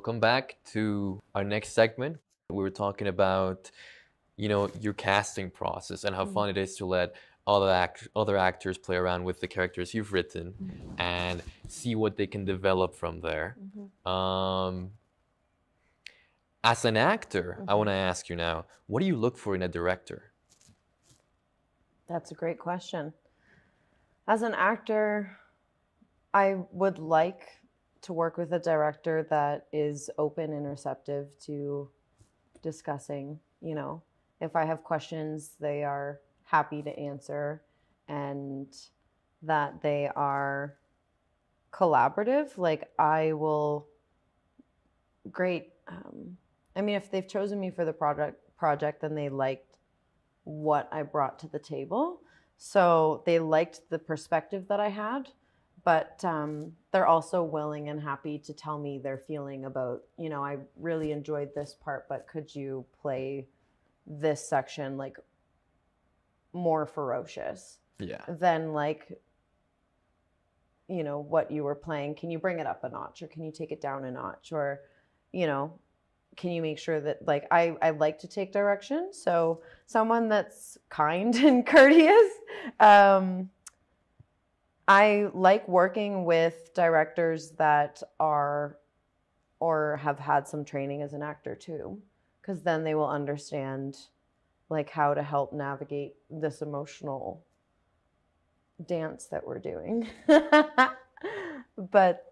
welcome back to our next segment. We were talking about, your casting process and how fun it is to let other actors play around with the characters you've written and see what they can develop from there. As an actor, I want to ask you now, what do you look for in a director? That's a great question. As an actor, I would like to work with a director that is open and receptive to discussing, if I have questions, they are happy to answer, and that they are collaborative. Like I will, great. If they've chosen me for the project, then they liked what I brought to the table. So they liked the perspective that I had, but they're also willing and happy to tell me their feeling about, I really enjoyed this part, but could you play this section like more ferocious than like, what you were playing? Can you bring it up a notch, or can you take it down a notch, or, can you make sure that like I like to take direction? So someone that's kind and courteous. I like working with directors that are or have had some training as an actor too, because then they will understand like how to help navigate this emotional dance that we're doing. But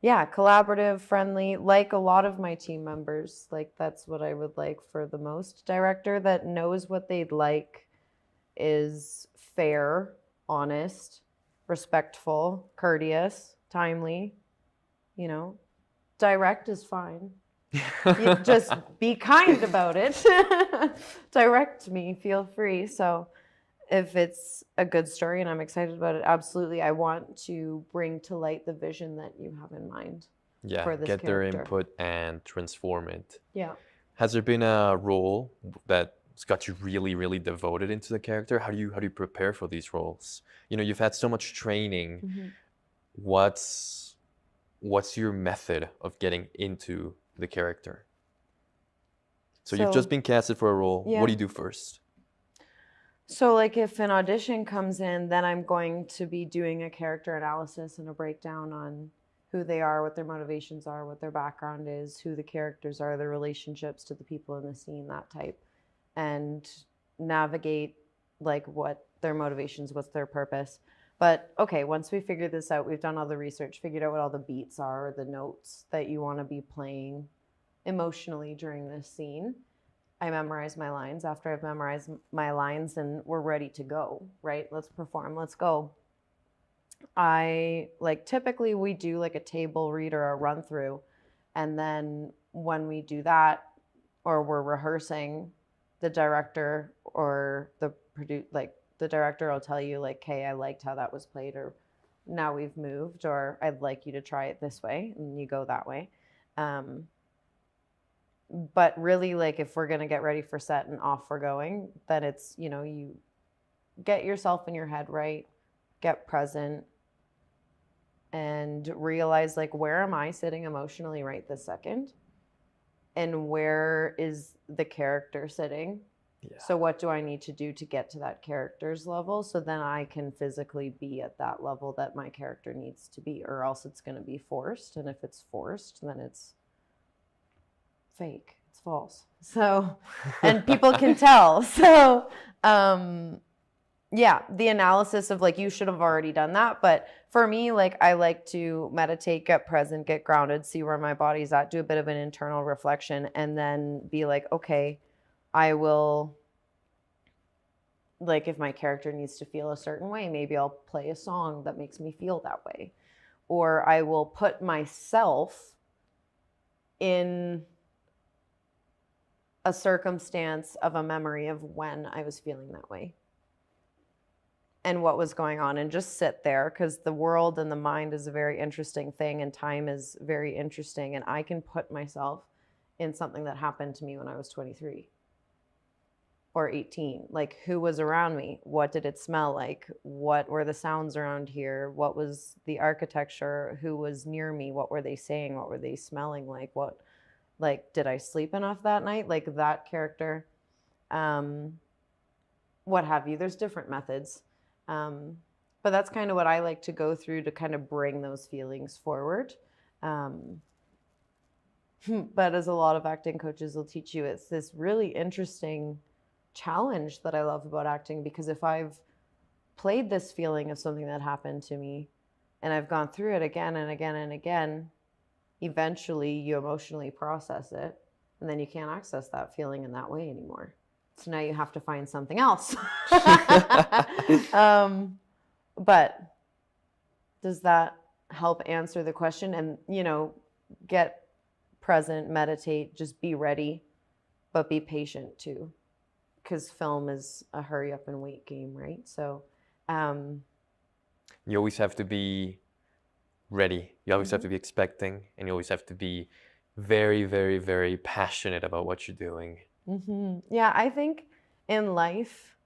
yeah, collaborative, friendly, like a lot of my team members. Like that's what I would like for the most. Director that knows what they'd like, is fair, honest, respectful, courteous, timely, direct is fine. You just be kind about it. Direct me, feel free. So if it's a good story and I'm excited about it, absolutely, I want to bring to light the vision that you have in mind for this get character. Their input and transform it. Yeah. Has there been a role that's got you really, really devoted into the character? How do you prepare for these roles? You've had so much training. What's your method of getting into the character? So you've just been casted for a role. Yeah. What do you do first? So like if an audition comes in, then I'm going to be doing a character analysis and a breakdown on who they are, what their motivations are, what their background is, who the characters are, their relationships to the people in the scene, that type, and navigate like what their motivations, what's their purpose. But okay, once we figure this out, we've done all the research, figured out what all the beats are, the notes that you want to be playing emotionally during this scene. I memorize my lines. After I've memorized my lines and we're ready to go, right? Let's perform, let's go. Typically we do like a table read or a run through. And then when we do that, or we're rehearsing, the director or the director will tell you like, hey, I liked how that was played, or now we've moved, or I'd like you to try it this way, and you go that way. But really, like if we're going to get ready for set and off we're going, then it's, you get yourself in your head right, get present, and realize like, where am I sitting emotionally right this second? And where is the character sitting? Yeah. So what do I need to do to get to that character's level? So then I can physically be at that level that my character needs to be, or else it's going to be forced. And if it's forced, then it's fake, it's false. So, and people can tell. So, yeah, the analysis of like, you should have already done that. But for me, like I like to meditate, get present, get grounded, see where my body's at, do a bit of an internal reflection, and then be like, okay, I will, like if my character needs to feel a certain way, maybe I'll play a song that makes me feel that way. Or I will put myself in a circumstance of a memory of when I was feeling that way and what was going on, and just sit there, because the world and the mind is a very interesting thing, and time is very interesting, and I can put myself in something that happened to me when I was 23 or 18? Like, who was around me? What did it smell like? What were the sounds around here? What was the architecture? Who was near me? What were they saying? What were they smelling like? What, like, did I sleep enough that night? Like, that character, what have you. There's different methods. But that's kind of what I like to go through to kind of bring those feelings forward. But as a lot of acting coaches will teach you, it's this really interesting challenge that I love about acting, because if I've played this feeling of something that happened to me and I've gone through it again and again and again, eventually you emotionally process it, and then you can't access that feeling in that way anymore. So now you have to find something else. But does that help answer the question? And, you know, get present, meditate, just be ready, but be patient too. Because film is a hurry up and wait game, right? So you always have to be ready. You always have to be expecting, and you always have to be very, very, very passionate about what you're doing. Yeah, I think in life,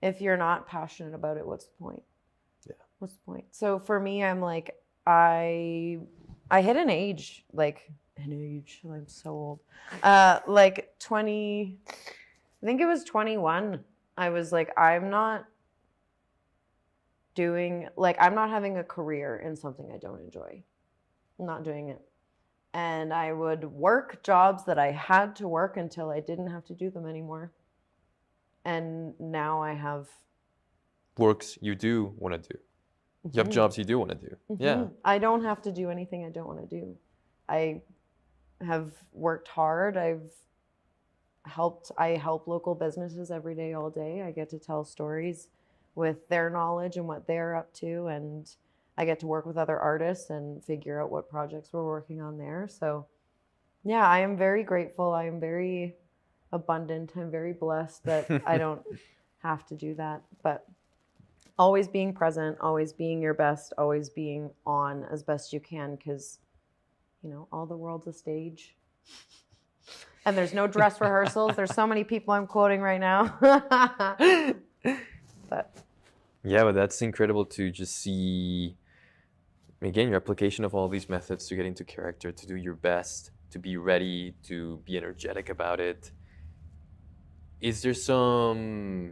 if you're not passionate about it, what's the point? Yeah. What's the point? So for me, I'm like, I hit an age, I'm so old. Like 20, I think it was 21. I was like, I'm not having a career in something I don't enjoy. I'm not doing it. And I would work jobs that I had to work until I didn't have to do them anymore. And now I have works you do want to do. You have jobs you do want to do. Yeah. I don't have to do anything I don't want to do. I have worked hard. I help local businesses every day, all day. I get to tell stories with their knowledge and what they're up to, and I get to work with other artists and figure out what projects we're working on there. So yeah, I am very grateful. I am very abundant. I'm very blessed that I don't have to do that. But always being present, always being your best, always being on as best you can, because, you know, all the world's a stage. And there's no dress rehearsals. There's so many people I'm quoting right now. But yeah, but that's incredible to just see, again, your application of all these methods to get into character, to do your best, to be ready, to be energetic about it. Is there some,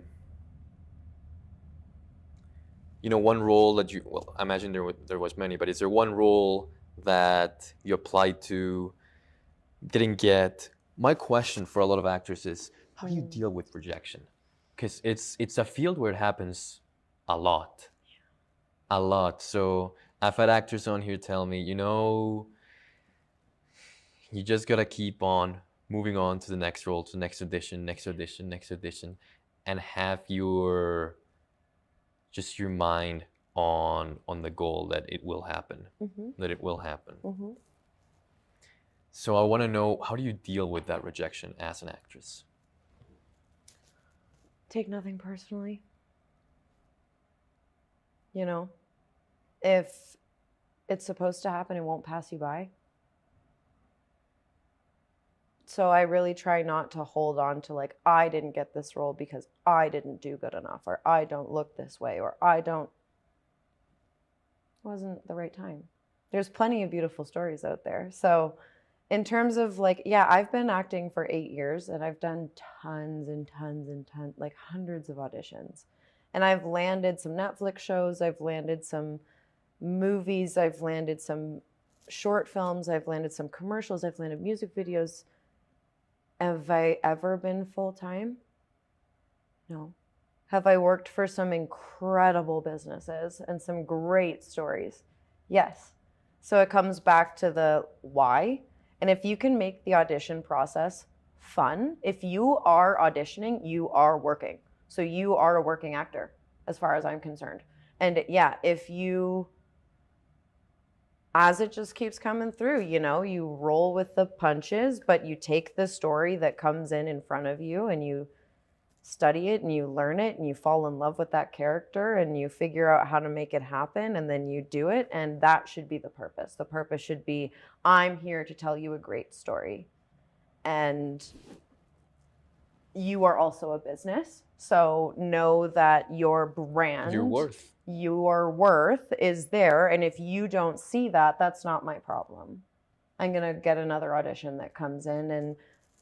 you know, one role that you, well, I imagine there was many, but is there one role that you applied to, didn't get? My question for a lot of actors is, how do you deal with rejection? Because it's a field where it happens a lot. A lot. So I've had actors on here tell me, you know, you just gotta keep on moving on to the next role, to the next audition, and have your mind on the goal that it will happen, that it will happen. So I want to know, how do you deal with that rejection as an actress? Take nothing personally. You know, if it's supposed to happen, it won't pass you by. So I really try not to hold on to, like, I didn't get this role because I didn't do good enough, or I don't look this way, or it wasn't the right time. There's plenty of beautiful stories out there. So in terms of, like, yeah, I've been acting for 8 years, and I've done tons and tons and tons, like hundreds of auditions. And I've landed some Netflix shows, I've landed some movies, I've landed some short films, I've landed some commercials, I've landed music videos. Have I ever been full-time? No. Have I worked for some incredible businesses and some great stories? Yes. So it comes back to the why. And if you can make the audition process fun, if you are auditioning, you are working. So you are a working actor, as far as I'm concerned. And yeah, if you, as it just keeps coming through, you know, you roll with the punches, but you take the story that comes in front of you, and you study it, and you learn it, and you fall in love with that character, and you figure out how to make it happen, and then you do it. And that should be the purpose. The purpose should be, I'm here to tell you a great story. And you are also a business. So know that your brand, your worth is there. And if you don't see that, that's not my problem. I'm going to get another audition that comes in, and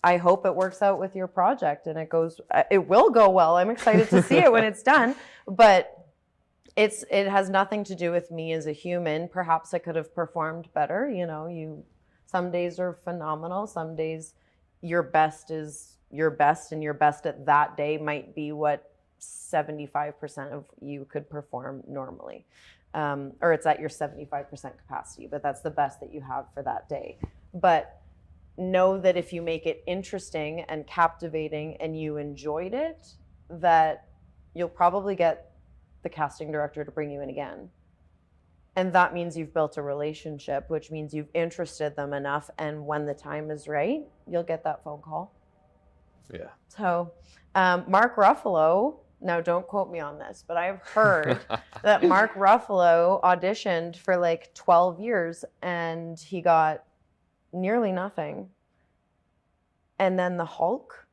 I hope it works out with your project and it will go well. I'm excited to see it when it's done, but it has nothing to do with me as a human. Perhaps I could have performed better. You know, some days are phenomenal. Some days your best is your best, and your best at that day might be what 75% of you could perform normally. Or it's at your 75% capacity, but that's the best that you have for that day. But know that if you make it interesting and captivating and you enjoyed it, that you'll probably get the casting director to bring you in again. And that means you've built a relationship, which means you've interested them enough. And when the time is right, you'll get that phone call. Yeah. So Mark Ruffalo, now don't quote me on this, but I've heard that Mark Ruffalo auditioned for like 12 years and he got nearly nothing. And then the Hulk,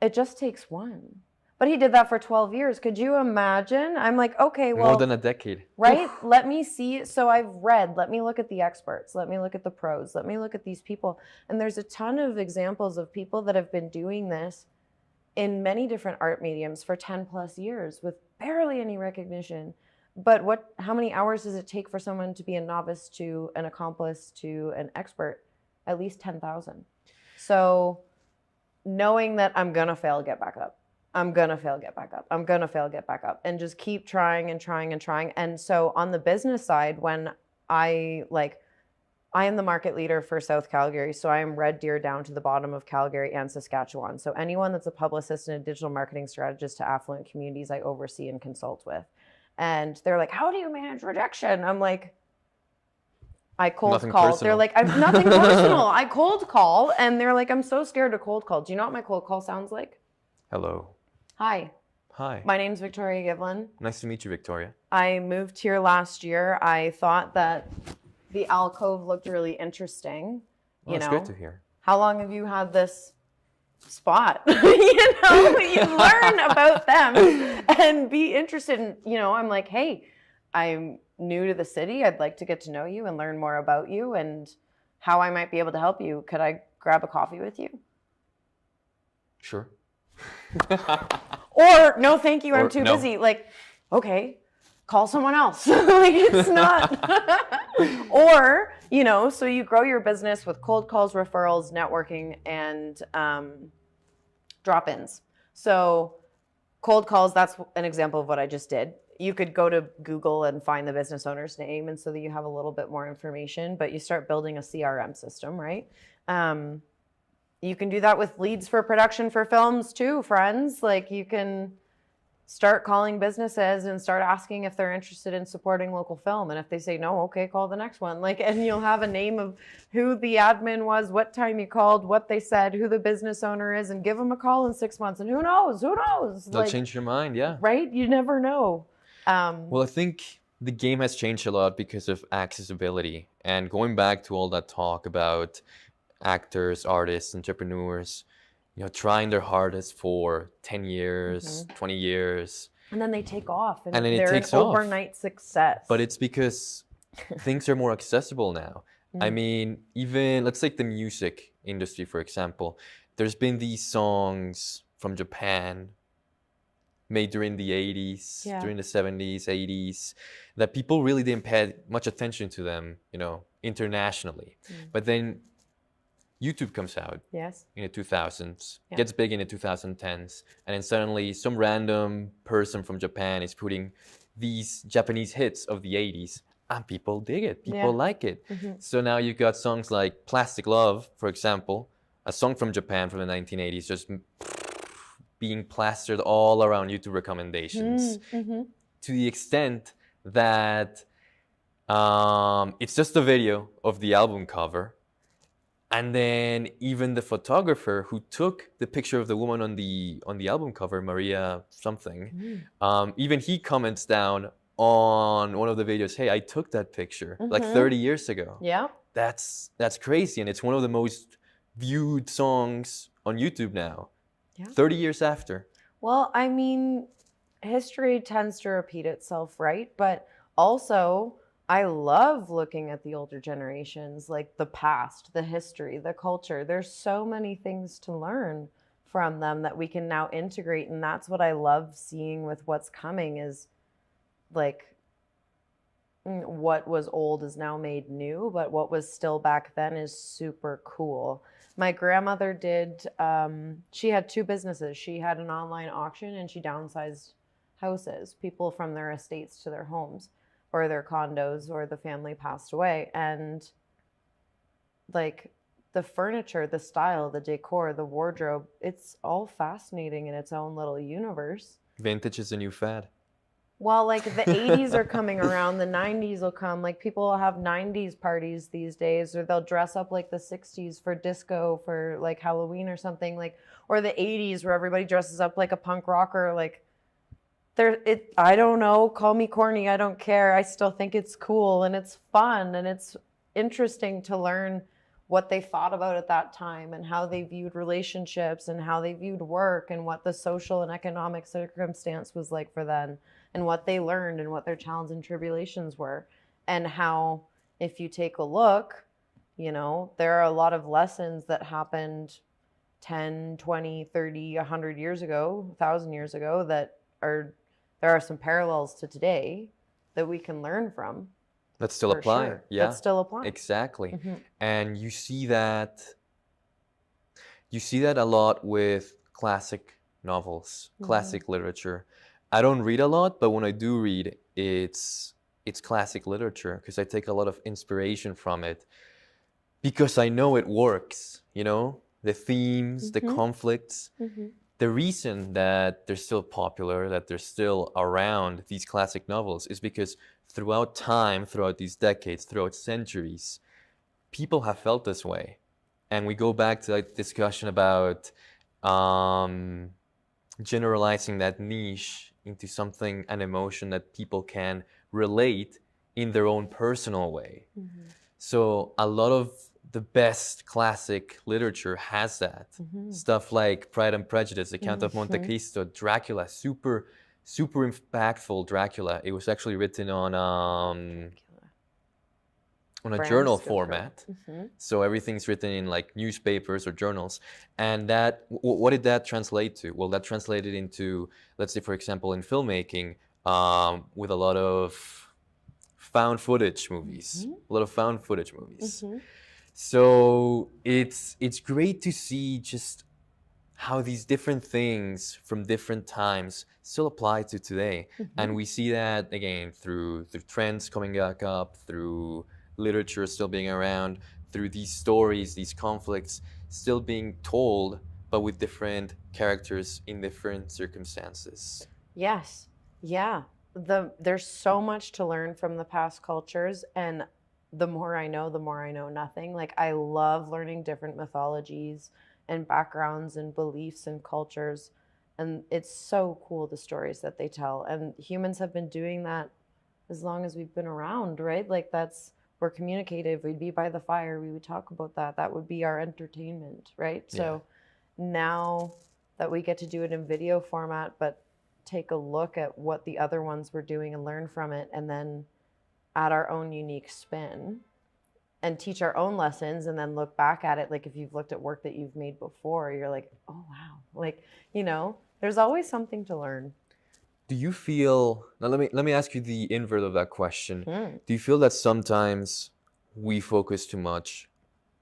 it just takes one. But he did that for 12 years. Could you imagine? I'm like, okay, well. More than a decade. Right? Let me see. So I've read, let me look at the experts. Let me look at the pros. Let me look at these people. And there's a ton of examples of people that have been doing this in many different art mediums for 10 plus years with barely any recognition. But how many hours does it take for someone to be a novice to an accomplice to an expert? At least 10,000. So knowing that I'm going to fail, get back up. I'm going to fail, get back up. I'm going to fail, get back up. And just keep trying and trying and trying. And so on the business side, when I am the market leader for South Calgary. So I am Red Deer down to the bottom of Calgary and Saskatchewan. So anyone that's a publicist and a digital marketing strategist to affluent communities, I oversee and consult with. And they're like, how do you manage rejection? I'm like, I cold call. They're like, I've nothing personal. I cold call. And they're like, I'm so scared to cold call. Do you know what my cold call sounds like? Hello. Hi. Hi. My name's Victoria Givlin. Nice to meet you, Victoria. I moved here last year. I thought that the alcove looked really interesting. That's good to hear. How long have you had this spot? You learn about them and be interested in, I'm like, hey, I'm new to the city. I'd like to get to know you and learn more about you and how I might be able to help you. Could I grab a coffee with you? Sure. Or no, thank you. I'm too busy. Like, okay, call someone else. Like, it's not. Or, so you grow your business with cold calls, referrals, networking, and drop-ins. So cold calls, that's an example of what I just did. You could go to Google and find the business owner's name, and so that you have a little bit more information, but you start building a CRM system, right? You can do that with leads for production for films too, friends. Like, you can start calling businesses and start asking if they're interested in supporting local film. And if they say no, okay, call the next one. Like, and you'll have a name of who the admin was, what time you called, what they said, who the business owner is, and give them a call in 6 months. And who knows? They'll change your mind, yeah. Right? You never know. Well, I think the game has changed a lot because of accessibility. And going back to all that talk about actors, artists, entrepreneurs, trying their hardest for 10 years, 20 years. And then they take off. And then they're an overnight success. But it's because things are more accessible now. I mean, even, let's take the music industry, for example. There's been these songs from Japan made during the 80s, during the 70s, 80s, that people really didn't pay much attention to them, internationally. But then YouTube comes out in the 2000s, gets big in the 2010s, and then suddenly some random person from Japan is putting these Japanese hits of the 80s, and people dig it, people like it. So now you've got songs like Plastic Love, for example, a song from Japan from the 1980s, just being plastered all around YouTube recommendations, to the extent that it's just a video of the album cover. And then even the photographer who took the picture of the woman on the album cover, Maria something, even he comments down on one of the videos, hey, I took that picture like 30 years ago. Yeah. That's crazy. And it's one of the most viewed songs on YouTube now. Yeah. 30 years after. Well, I mean, history tends to repeat itself, right? But also, I love looking at the older generations, like the past, the history, the culture. There's so many things to learn from them that we can now integrate. And that's what I love seeing with what's coming is like what was old is now made new, but what was still back then is super cool. My grandmother did, she had two businesses. She had an online auction and she downsized houses, people from their estates to their homes or their condos, or the family passed away. And like the furniture, the style, the decor, the wardrobe, it's all fascinating in its own little universe. Vintage is a new fad. Well, like the 80s are coming around, the 90s will come. Like people will have 90s parties these days, or they'll dress up like the 60s for disco for like Halloween or something, like, or the 80s where everybody dresses up like a punk rocker. Like I don't know, call me corny, I don't care. I still think it's cool and it's fun and it's interesting to learn what they thought about at that time and how they viewed relationships and how they viewed work and what the social and economic circumstance was like for them and what they learned and what their challenges and tribulations were. And how, if you take a look, you know, there are a lot of lessons that happened 10, 20, 30, 100 years ago, 1,000 years ago that there are some parallels to today that we can learn from. That still apply. Sure. Yeah. That still apply. Exactly. Mm-hmm. And you see that a lot with classic novels, classic literature. I don't read a lot, but when I do read, it's classic literature because I take a lot of inspiration from it because I know it works, you know, the themes, the conflicts. The reason that they're still popular, that they're still around, these classic novels, is because throughout time, throughout these decades, throughout centuries, people have felt this way. And we go back to that discussion about generalizing that niche into something, an emotion that people can relate in their own personal way. So a lot of the best classic literature has that. Stuff like Pride and Prejudice, The Count of Monte Cristo, Dracula, super impactful Dracula. It was actually written on a journal format. So everything's written in like newspapers or journals. And that, what did that translate to? Well, that translated into, let's say, for example, in filmmaking, with a lot of found footage movies. So it's great to see just how these different things from different times still apply to today. And we see that again through trends coming back up, through literature still being around, through these stories, these conflicts still being told, but with different characters in different circumstances. Yes. Yeah. There's so much to learn from the past cultures, and the more I know nothing. Like I love learning different mythologies and backgrounds and beliefs and cultures, and it's so cool the stories that they tell. And humans have been doing that as long as we've been around, right? Like we're communicative. We'd be by the fire, we would talk about that would be our entertainment, right? So now that we get to do it in video format, but take a look at what the other ones were doing and learn from it, and then add our own unique spin and teach our own lessons, and then look back at it. Like if you've looked at work that you've made before, you're like, oh wow, like, you know, there's always something to learn. Do you feel, now let me ask you the invert of that question. Do you feel that sometimes we focus too much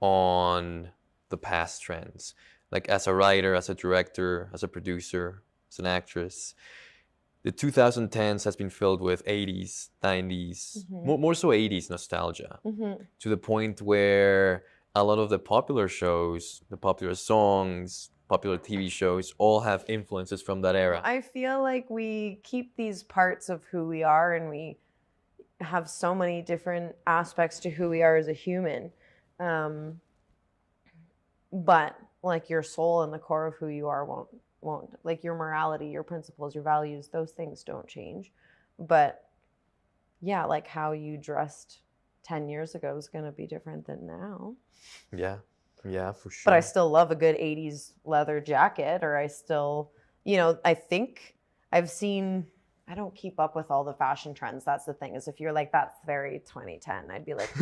on the past trends? Like as a writer, as a director, as a producer, as an actress, the 2010s has been filled with 80s, 90s, more so 80s nostalgia, to the point where a lot of the popular shows, the popular songs, popular TV shows all have influences from that era. I feel like we keep these parts of who we are, and we have so many different aspects to who we are as a human. But like your soul and the core of who you are won't, like your morality, your principles, your values, those things don't change. But yeah, like how you dressed 10 years ago is going to be different than now. Yeah. Yeah, for sure. But I still love a good 80s leather jacket, or I still, I think I've seen, I don't keep up with all the fashion trends. That's the thing, is if you're like, that's very 2010, I'd be like,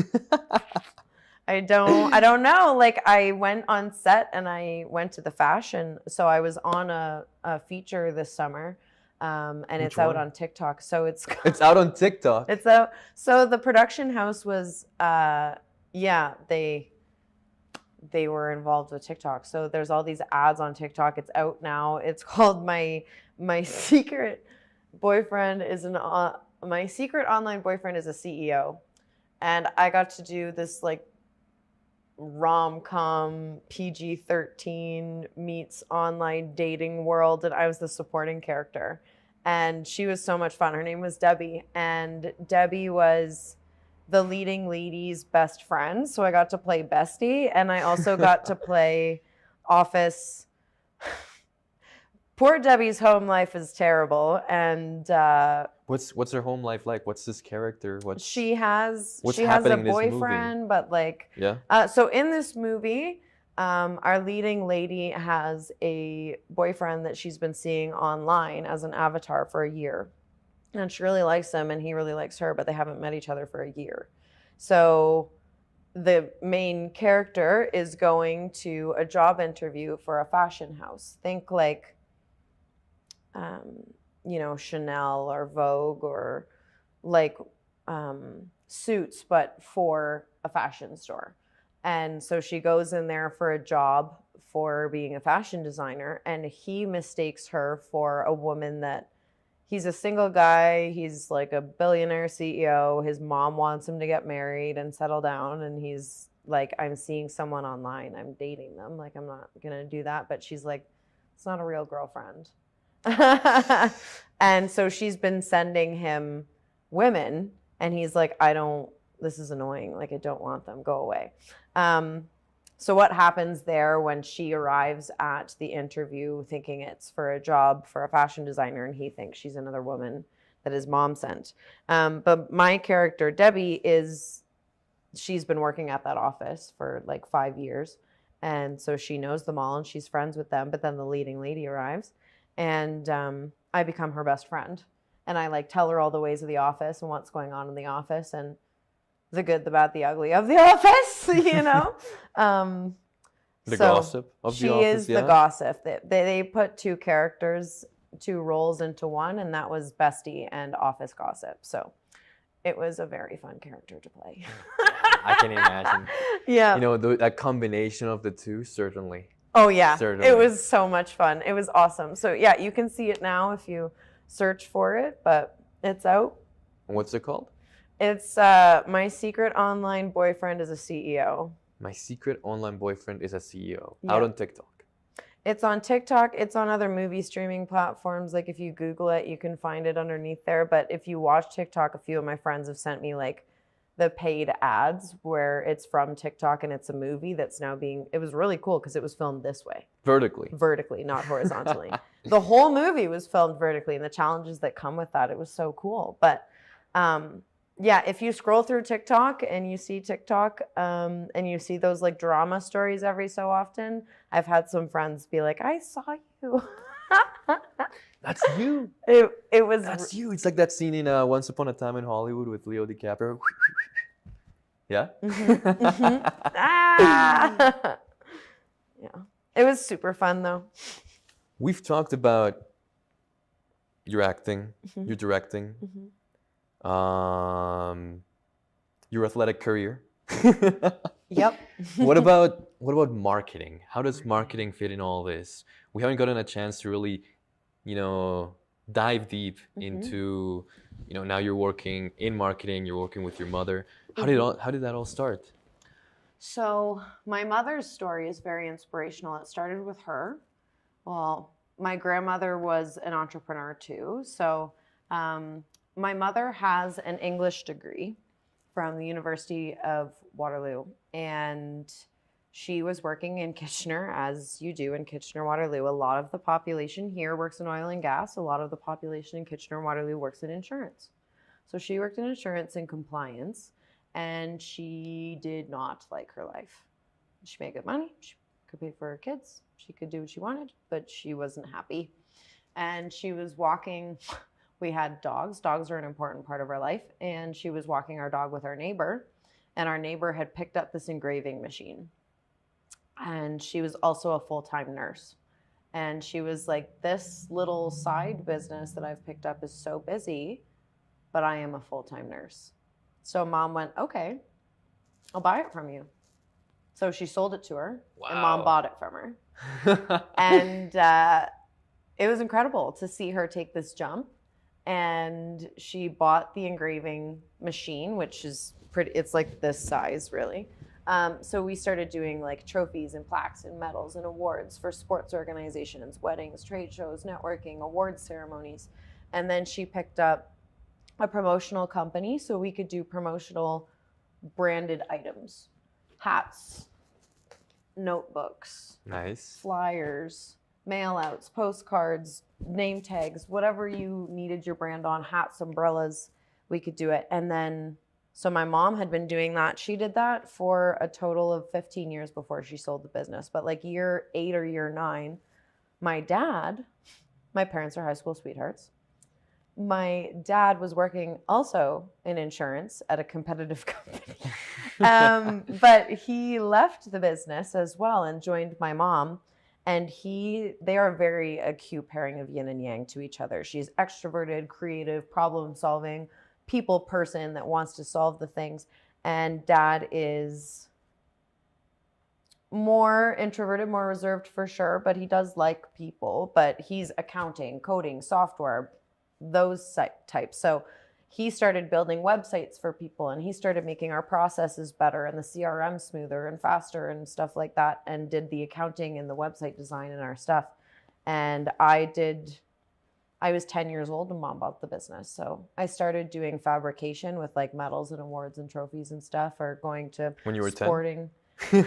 I don't know. Like, I went on set and I went to the fashion. So I was on a feature this summer, and Which it's out one? on TikTok. So it's out on TikTok. It's out. So the production house was, they were involved with TikTok. So there's all these ads on TikTok. It's out now. It's called my secret boyfriend is my secret online boyfriend is a CEO, and I got to do this like rom-com PG-13 meets online dating world, and I was the supporting character, and she was so much fun. Her name was Debbie, and Debbie was the leading lady's best friend, so I got to play bestie, and I also got to play office. Poor Debbie's home life is terrible, and what's her home life like? What's this character? She has a happening in this boyfriend, but like, yeah. So in this movie, our leading lady has a boyfriend that she's been seeing online as an avatar for a year, and she really likes him, and he really likes her, but they haven't met each other for a year. So the main character is going to a job interview for a fashion house. Think like, Chanel or Vogue, or like Suits, but for a fashion store. And so she goes in there for a job for being a fashion designer, and he mistakes her for a woman that he's a single guy. He's like a billionaire CEO. His mom wants him to get married and settle down, and he's like, I'm seeing someone online. I'm dating them. Like, I'm not going to do that. But she's like, it's not a real girlfriend. And so she's been sending him women, and he's like, this is annoying. Like, I don't want them. Go away. So what happens there when she arrives at the interview thinking it's for a job for a fashion designer, and he thinks she's another woman that his mom sent. But my character, Debbie, she's been working at that office for like 5 years. And so she knows them all and she's friends with them. But then the leading lady arrives, and I become her best friend. And I like tell her all the ways of the office and what's going on in the office, and the good, the bad, the ugly of the office, The gossip of the office. She is the gossip. They put two roles into one, and that was bestie and office gossip. So it was a very fun character to play. I can imagine. Yeah. That combination of the two, certainly. Oh, yeah. Certainly. It was so much fun. It was awesome. So, yeah, you can see it now if you search for it, but it's out. What's it called? It's My Secret Online Boyfriend is a CEO. My Secret Online Boyfriend is a CEO. Yeah. Out on TikTok. It's on TikTok. It's on other movie streaming platforms. Like, if you Google it, you can find it underneath there. But if you watch TikTok, a few of my friends have sent me like the paid ads where it's from TikTok and it's a movie that's now it was really cool because it was filmed this way. Vertically, not horizontally. The whole movie was filmed vertically, and the challenges that come with that, it was so cool. But yeah, if you scroll through TikTok and you see TikTok and you see those like drama stories every so often, I've had some friends be like, I saw you. That's you. It was. That's you. It's like that scene in Once Upon a Time in Hollywood with Leo DiCaprio. Yeah? Mm-hmm, mm-hmm. Ah! Yeah. It was super fun, though. We've talked about your acting, mm-hmm. your directing, mm-hmm. Your athletic career. Yep. What about marketing? How does marketing fit in all this? We haven't gotten a chance to really, dive deep mm-hmm. into, now you're working in marketing, you're working with your mother. How did that all start? So my mother's story is very inspirational. It started with her. Well, my grandmother was an entrepreneur too. So my mother has an English degree from the University of Waterloo, and she was working in Kitchener, as you do in Kitchener-Waterloo. A lot of the population here works in oil and gas. A lot of the population in Kitchener-Waterloo works in insurance. So she worked in insurance and compliance, and she did not like her life. She made good money. She could pay for her kids. She could do what she wanted, but she wasn't happy. And she was walking. We had dogs. Dogs are an important part of our life. And she was walking our dog with our neighbor. And our neighbor had picked up this engraving machine. And she was also a full-time nurse. And she was like, this little side business that I've picked up is so busy, but I am a full-time nurse. So mom went, okay, I'll buy it from you. So she sold it to her, and mom bought it from her. And it was incredible to see her take this jump. And she bought the engraving machine, which is pretty, it's like this size really. So we started doing like trophies and plaques and medals and awards for sports organizations, weddings, trade shows, networking, awards ceremonies. And then she picked up a promotional company so we could do promotional branded items, hats, notebooks, Nice. flyers, mail outs, postcards, name tags, whatever you needed your brand on, hats, umbrellas, we could do it. And then, so my mom had been doing that. She did that for a total of 15 years before she sold the business. But like year 8 or year 9, my dad, my parents are high school sweethearts. My dad was working also in insurance at a competitive company. But he left the business as well and joined my mom. And they are a very acute pairing of yin and yang to each other. She's extroverted, creative, problem solving, people person that wants to solve the things. And dad is more introverted, more reserved for sure, but he does like people. But he's accounting, coding, software, those types. So he started building websites for people, and he started making our processes better and the CRM smoother and faster and stuff like that, and did the accounting and the website design and our stuff. And I was 10 years old when mom bought the business. So I started doing fabrication with like medals and awards and trophies and stuff, or going to When you were sporting. 10?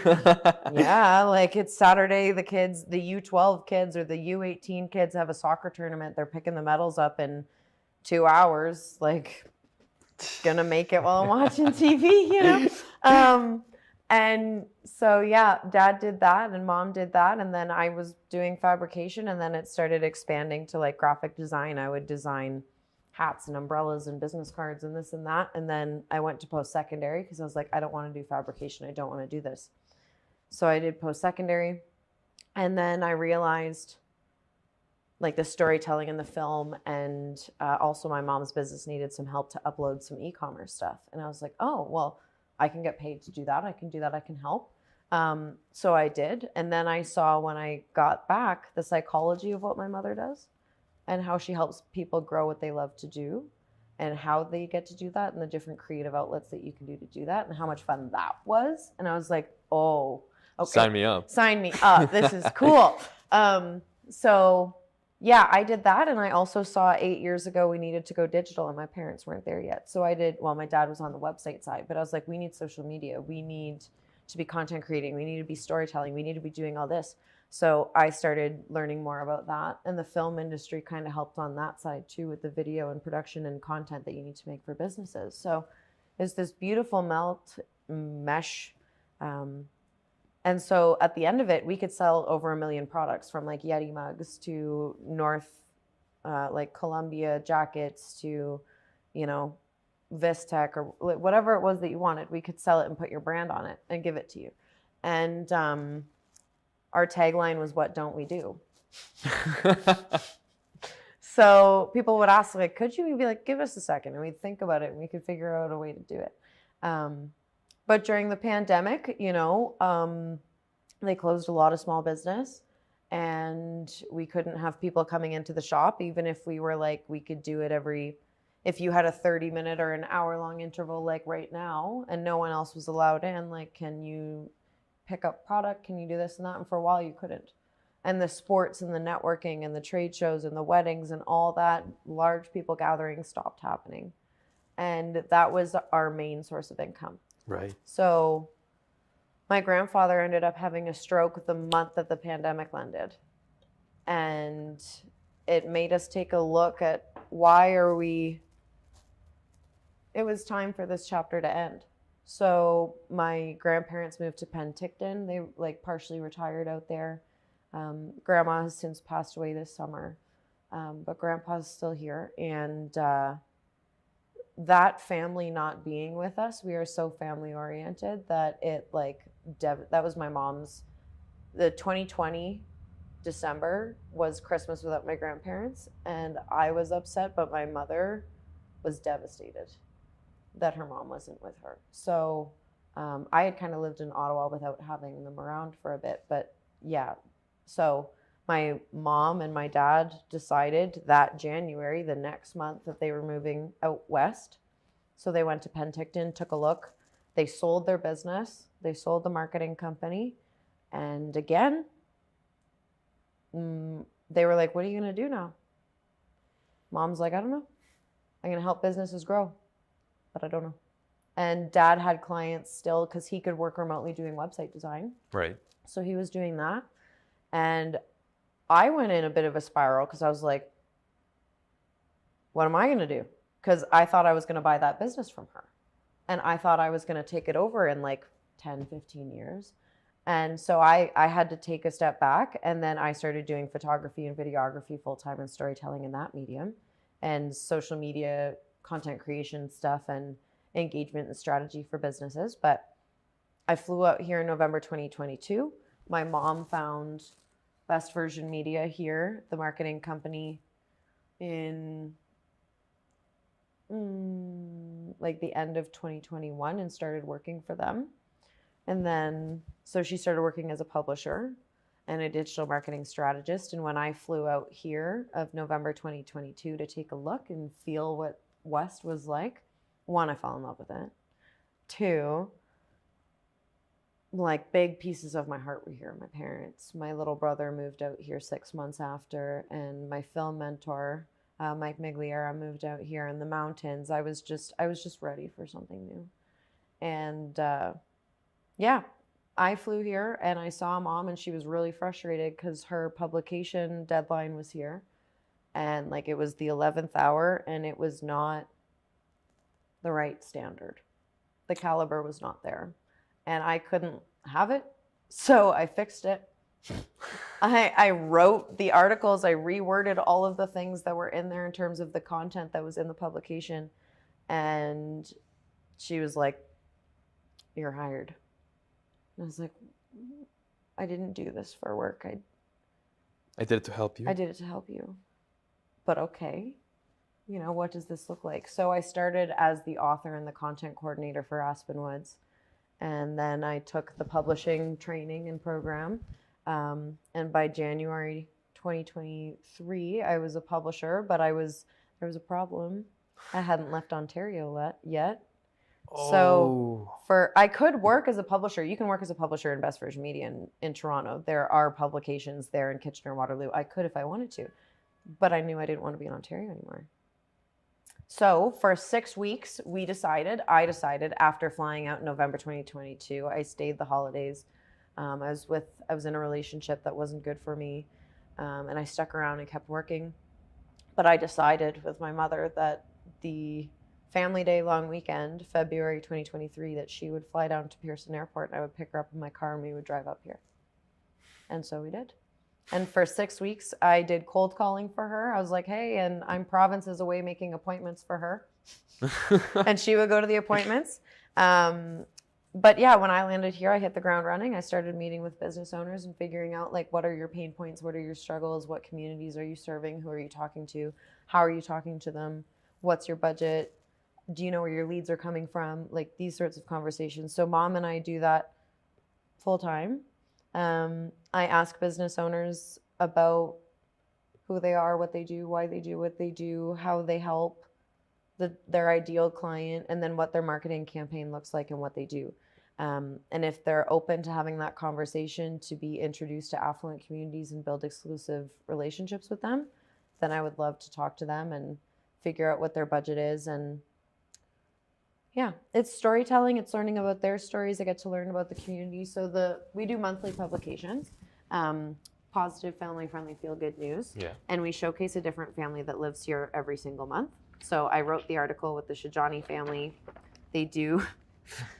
Yeah, like it's Saturday, the U12 kids or the U18 kids have a soccer tournament. They're picking the medals up in 2 hours, like gonna make it while I'm watching TV, you know? And so, yeah, dad did that and mom did that. And then I was doing fabrication, and then it started expanding to like graphic design. I would design hats and umbrellas and business cards and this and that. And then I went to post-secondary because I was like, I don't want to do fabrication. I don't want to do this. So I did post-secondary. And then I realized like the storytelling in the film, and also my mom's business needed some help to upload some e-commerce stuff. And I was like, oh, well, I can get paid to do that. I can do that. I can help. So I did. And then I saw when I got back the psychology of what my mother does and how she helps people grow what they love to do and how they get to do that and the different creative outlets that you can do to do that and how much fun that was. And I was like, oh, okay. Sign me up. Sign me up. This is cool. So yeah, I did that. And I also saw 8 years ago, we needed to go digital and my parents weren't there yet. So my dad was on the website side, but I was like, we need social media. We need to be content creating. We need to be storytelling. We need to be doing all this. So I started learning more about that. And the film industry kind of helped on that side too, with the video and production and content that you need to make for businesses. So it's this beautiful mesh. And so at the end of it, we could sell over 1 million products, from like Yeti mugs to like Columbia jackets to, you know, Vistech or whatever it was that you wanted. We could sell it and put your brand on it and give it to you. And our tagline was, "What don't we do?" So people would ask, like, could you? We'd be like, give us a second. And we'd think about it and we could figure out a way to do it. But during the pandemic, you know, they closed a lot of small business and we couldn't have people coming into the shop, even if we were like, we could do it if you had a 30-minute or an hour-long interval like right now and no one else was allowed in, like, can you pick up product? Can you do this and that? And for a while you couldn't. And the sports and the networking and the trade shows and the weddings and all that large people gatherings stopped happening. And that was our main source of income. Right. So my grandfather ended up having a stroke the month that the pandemic landed. And it made us take a look at it was time for this chapter to end. So my grandparents moved to Penticton. They like partially retired out there. Grandma has since passed away this summer, but Grandpa's still here. And that family not being with us, we are so family oriented that it like that was my mom's. The 2020 December was Christmas without my grandparents, and I was upset, but my mother was devastated that her mom wasn't with her. So I had kind of lived in Ottawa without having them around for a bit, but yeah. So my mom and my dad decided that January, the next month, that they were moving out west. So they went to Penticton, took a look. They sold their business. They sold the marketing company. And again, they were like, what are you going to do now? Mom's like, I don't know. I'm going to help businesses grow, but I don't know. And dad had clients still because he could work remotely doing website design. Right. So he was doing that. And I went in a bit of a spiral because I was like, what am I going to do? Because I thought I was going to buy that business from her. And I thought I was going to take it over in like 10, 15 years. And so I had to take a step back, and then I started doing photography and videography full-time and storytelling in that medium, and social media content creation stuff and engagement and strategy for businesses. But I flew out here in November 2022. My mom found Best Version Media here, the marketing company, in like the end of 2021, and started working for them. And then, so she started working as a publisher and a digital marketing strategist. And when I flew out here of November 2022 to take a look and feel what West was like, one, I fell in love with it. Two, like big pieces of my heart were here. My parents, my little brother moved out here 6 months after, and my film mentor, Mike Migliera, moved out here in the mountains. I was just ready for something new. And, yeah, I flew here and I saw Mom, and she was really frustrated because her publication deadline was here, and like it was the 11th hour, and it was not the right standard. The caliber was not there, and I couldn't have it. So I fixed it. I wrote the articles. I reworded all of the things that were in there in terms of the content that was in the publication. And she was like, you're hired. And I was like, I didn't do this for work. I did it to help you. I did it to help you. But okay, you know, what does this look like? So I started as the author and the content coordinator for Aspen Woods. And then I took the publishing training and program. And by January 2023, I was a publisher, but there was a problem. I hadn't left Ontario yet. So I could work as a publisher. You can work as a publisher in Best Version Media in Toronto. There are publications there in Kitchener-Waterloo. I could if I wanted to, but I knew I didn't want to be in Ontario anymore. So for 6 weeks, I decided after flying out in November 2022, I stayed the holidays. I was in a relationship that wasn't good for me, and I stuck around and kept working. But I decided with my mother that the family day long weekend, February 2023, that she would fly down to Pearson Airport and I would pick her up in my car and we would drive up here. And so we did. And for 6 weeks, I did cold calling for her. I was like, hey, and I'm provinces away making appointments for her. And she would go to the appointments. But yeah, when I landed here, I hit the ground running. I started meeting with business owners and figuring out like, what are your pain points? What are your struggles? What communities are you serving? Who are you talking to? How are you talking to them? What's your budget? Do you know where your leads are coming from? Like these sorts of conversations. So Mom and I do that full time. I ask business owners about who they are, what they do, why they do what they do, how they help their ideal client, and then what their marketing campaign looks like and what they do. And if they're open to having that conversation to be introduced to affluent communities and build exclusive relationships with them, then I would love to talk to them and figure out what their budget is. And yeah, it's storytelling. It's learning about their stories. I get to learn about the community. So we do monthly publications, positive, family-friendly, feel-good news. Yeah. And we showcase a different family that lives here every single month. So I wrote the article with the Shajani family. They do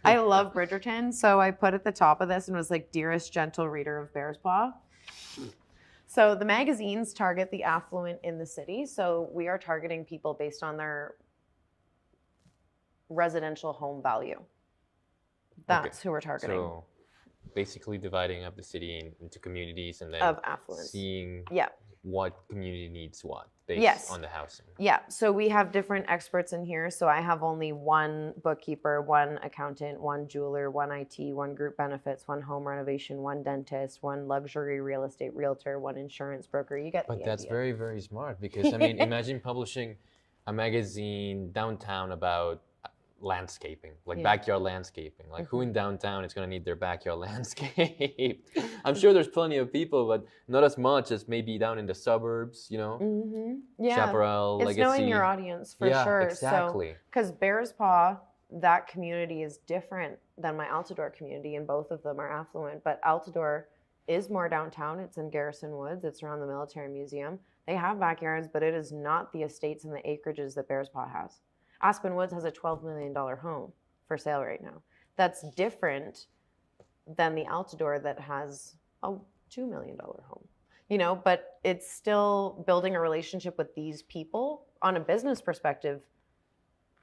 I love Bridgerton, so I put at the top of this and was like, dearest gentle reader of Bear's Paw. So the magazines target the affluent in the city. So we are targeting people based on their residential home value. That's who we're targeting. So basically dividing up the city into communities and then of affluence. Seeing yeah. what community needs what based yes. on the housing. Yeah. So we have different experts in here. So I have only one bookkeeper, one accountant, one jeweler, one IT, one group benefits, one home renovation, one dentist, one luxury real estate realtor, one insurance broker. You get But the that's idea. very, very smart because I mean, imagine publishing a magazine downtown about landscaping, like backyard landscaping. Like who in downtown is going to need their backyard landscape? I'm sure there's plenty of people, but not as much as maybe down in the suburbs, you know? Yeah. Chaparral, it's Legacy. Knowing your audience for sure. Exactly. Because Bear's Paw, that community is different than my Altadore community, and both of them are affluent. But Altadore is more downtown. It's in Garrison Woods. It's around the military museum. They have backyards, but it is not the estates and the acreages that Bear's Paw has. Aspen Woods has a $12 million home for sale right now. That's different than the Altadore that has a $2 million home. You know, but it's still building a relationship with these people. On a business perspective,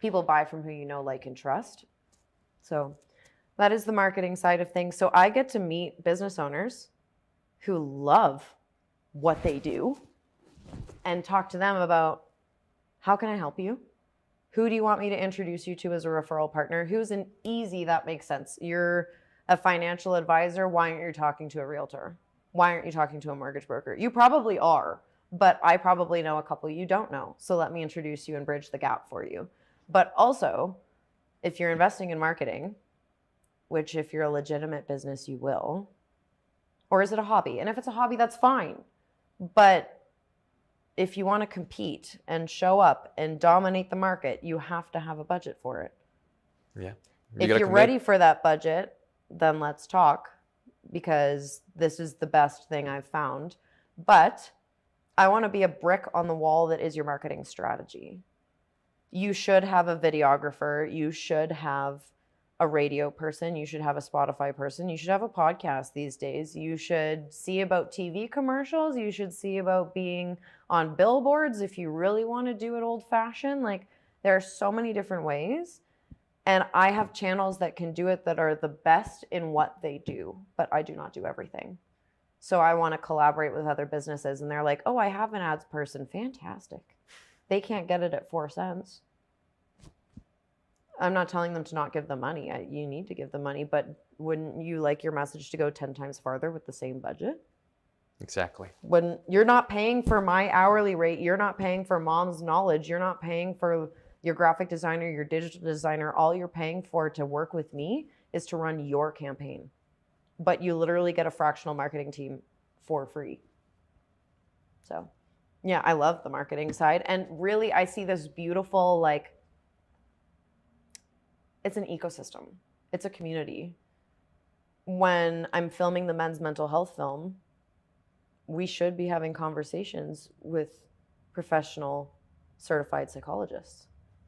people buy from who you know, like, and trust. So that is the marketing side of things. So I get to meet business owners who love what they do and talk to them about, how can I help you? Who do you want me to introduce you to as a referral partner? Who's an easy, that makes sense. You're a financial advisor. Why aren't you talking to a realtor? Why aren't you talking to a mortgage broker? You probably are, but I probably know a couple you don't know. So let me introduce you and bridge the gap for you. But also, if you're investing in marketing, which if you're a legitimate business, you will, or is it a hobby? And if it's a hobby, that's fine. But if you want to compete and show up and dominate the market, you have to have a budget for it. Yeah. If you're ready for that budget, then let's talk, because this is the best thing I've found. But I want to be a brick on the wall that is your marketing strategy. You should have a videographer. You should have a radio person. You should have a Spotify person. You should have a podcast these days. You should see about TV commercials. You should see about being on billboards if you really want to do it old fashioned. Like, there are so many different ways. And I have channels that can do it that are the best in what they do, but I do not do everything. So I want to collaborate with other businesses, and they're like, oh, I have an ads person. Fantastic. They can't get it at 4 cents. I'm not telling them to not give them money. You need to give them money, but wouldn't you like your message to go 10 times farther with the same budget? Exactly. When you're not paying for my hourly rate, you're not paying for mom's knowledge, you're not paying for your graphic designer, your digital designer, all you're paying for to work with me is to run your campaign. But you literally get a fractional marketing team for free. So, yeah, I love the marketing side. And really, I see this beautiful, like, it's an ecosystem. It's a community. When I'm filming the men's mental health film, we should be having conversations with professional certified psychologists.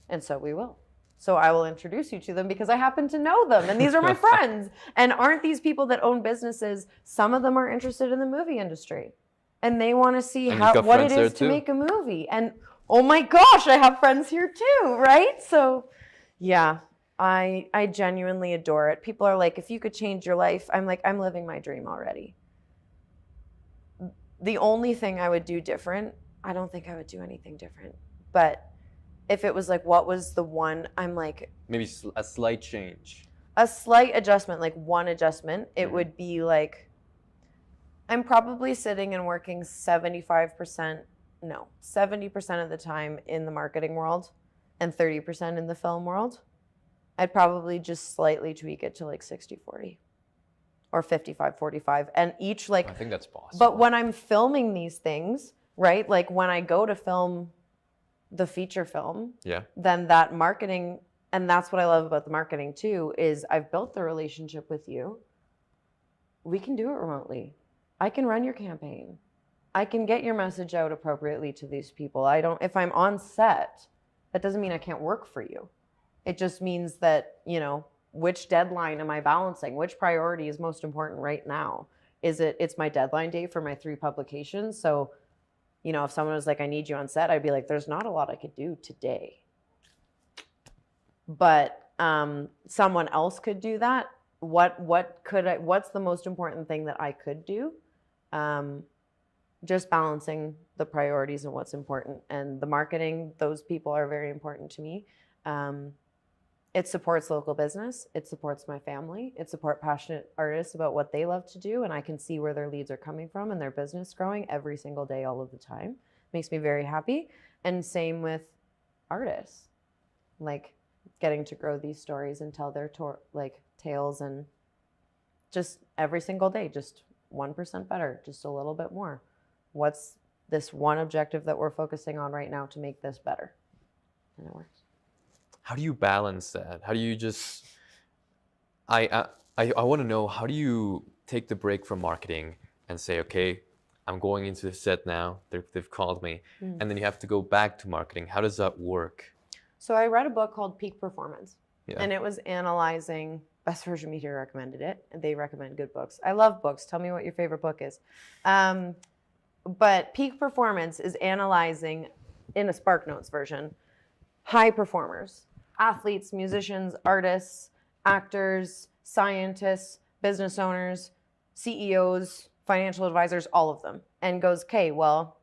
And so we will. So I will introduce you to them because I happen to know them, and these are my friends. And aren't these people that own businesses, some of them are interested in the movie industry, and they want to see what it is to make a movie. And oh my gosh, I have friends here too, right? So yeah, I genuinely adore it. People are like, if you could change your life, I'm like, I'm living my dream already. The only thing I would do different, I don't think I would do anything different. But if it was like, what was the one, I'm like, maybe a slight change. A slight adjustment, like one adjustment, it would be like, I'm probably sitting and working 70% of the time in the marketing world and 30% in the film world. I'd probably just slightly tweak it to like 60-40 or 55-45. And each like, I think that's possible. But when I'm filming these things, right? Like when I go to film the feature film, then that marketing, and that's what I love about the marketing too, is I've built the relationship with you. We can do it remotely. I can run your campaign. I can get your message out appropriately to these people. If I'm on set, that doesn't mean I can't work for you. It just means that, which deadline am I balancing? Which priority is most important right now? It's my deadline date for my 3 publications. So, you know, if someone was like, I need you on set, I'd be like, there's not a lot I could do today. But someone else could do that. What's the most important thing that I could do? Just balancing the priorities and what's important. And the marketing, those people are very important to me. It supports local business. It supports my family. It supports passionate artists about what they love to do. And I can see where their leads are coming from and their business growing every single day, all of the time. Makes me very happy. And same with artists, like getting to grow these stories and tell their tales, and just every single day, just 1% better, just a little bit more. What's this one objective that we're focusing on right now to make this better? And it works. How do you balance that? How do you just, I want to know, how do you take the break from marketing and say, okay, I'm going into the set now, they've called me, and then you have to go back to marketing. How does that work? So I read a book called Peak Performance, and it was analyzing, Best Version Media recommended it, and they recommend good books. I love books. Tell me what your favorite book is. But Peak Performance is analyzing, in a SparkNotes version, high performers. Athletes, musicians, artists, actors, scientists, business owners, CEOs, financial advisors, all of them. And goes, okay, well,